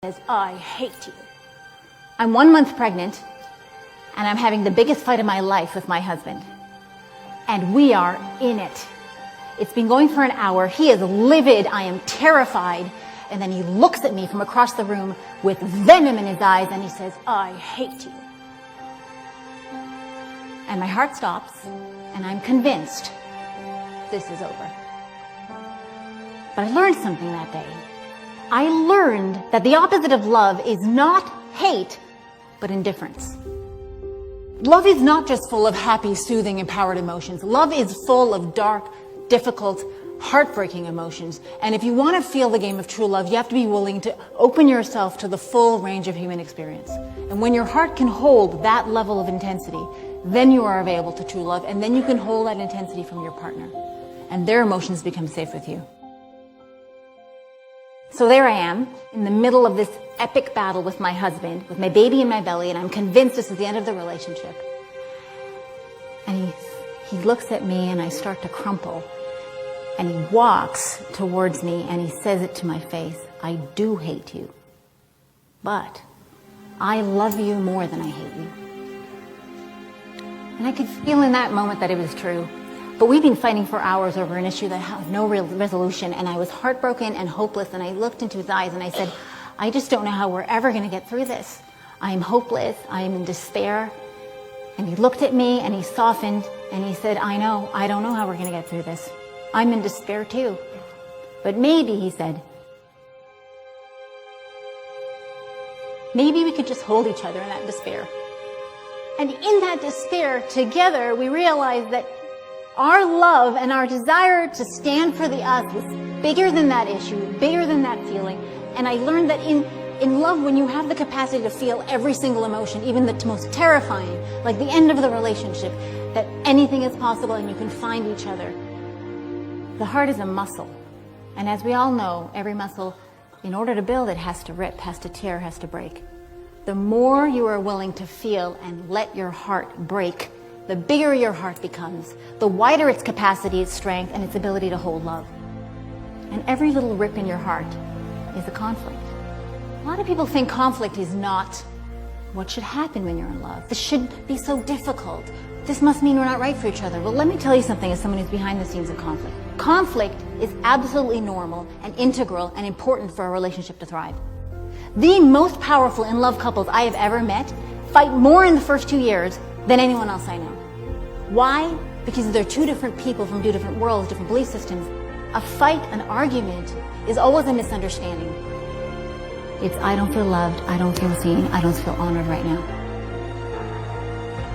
says, I hate you. I'm 1 month pregnant, and I'm having the biggest fight of my life with my husband. And we are in it. It's been going for an hour. He is livid. I am terrified. And then he looks at me from across the room with venom in his eyes, and he says, I hate you. And my heart stops, and I'm convinced this is over. But I learned something that day. I learned that the opposite of love is not hate, but indifference. Love is not just full of happy, soothing, empowered emotions. Love is full of dark, difficult, heartbreaking emotions. And if you want to feel the game of true love, you have to be willing to open yourself to the full range of human experience. And when your heart can hold that level of intensity, then you are available to true love, and then you can hold that intensity from your partner. And their emotions become safe with you. So there I am, in the middle of this epic battle with my husband, with my baby in my belly, and I'm convinced this is the end of the relationship. And he looks at me, and I start to crumple. And he walks towards me, and he says it to my face, I do hate you. But I love you more than I hate you. And I could feel in that moment that it was true. But we've been fighting for hours over an issue that had no real resolution, and I was heartbroken and hopeless, and I looked into his eyes and I said, I just don't know how we're ever going to get through this. I am hopeless. I am in despair. And he looked at me and he softened and he said, I don't know how we're going to get through this. I'm in despair too. But maybe, he said, maybe we could just hold each other in that despair. And in that despair, together, we realized that our love and our desire to stand for the us was bigger than that issue, bigger than that feeling. And I learned that in love, when you have the capacity to feel every single emotion, even the most terrifying, like the end of the relationship, that anything is possible and you can find each other. The heart is a muscle. And as we all know, every muscle, in order to build it, has to rip, has to tear, has to break. The more you are willing to feel and let your heart break, the bigger your heart becomes, the wider its capacity, its strength, and its ability to hold love. And every little rip in your heart is a conflict. A lot of people think conflict is not what should happen when you're in love. This should be so difficult. This must mean we're not right for each other. Well, let me tell you something as someone who's behind the scenes of conflict. Conflict is absolutely normal and integral and important for a relationship to thrive. The most powerful in love couples I have ever met fight more in the first 2 years than anyone else I know. Why? Because they're two different people from two different worlds, different belief systems. A fight, an argument, is always a misunderstanding. It's, I don't feel loved, I don't feel seen, I don't feel honored right now.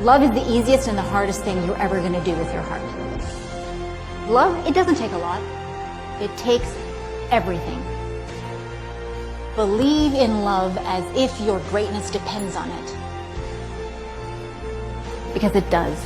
Love is the easiest and the hardest thing you're ever going to do with your heart. Love, it doesn't take a lot. It takes everything. Believe in love as if your greatness depends on it. Because it does.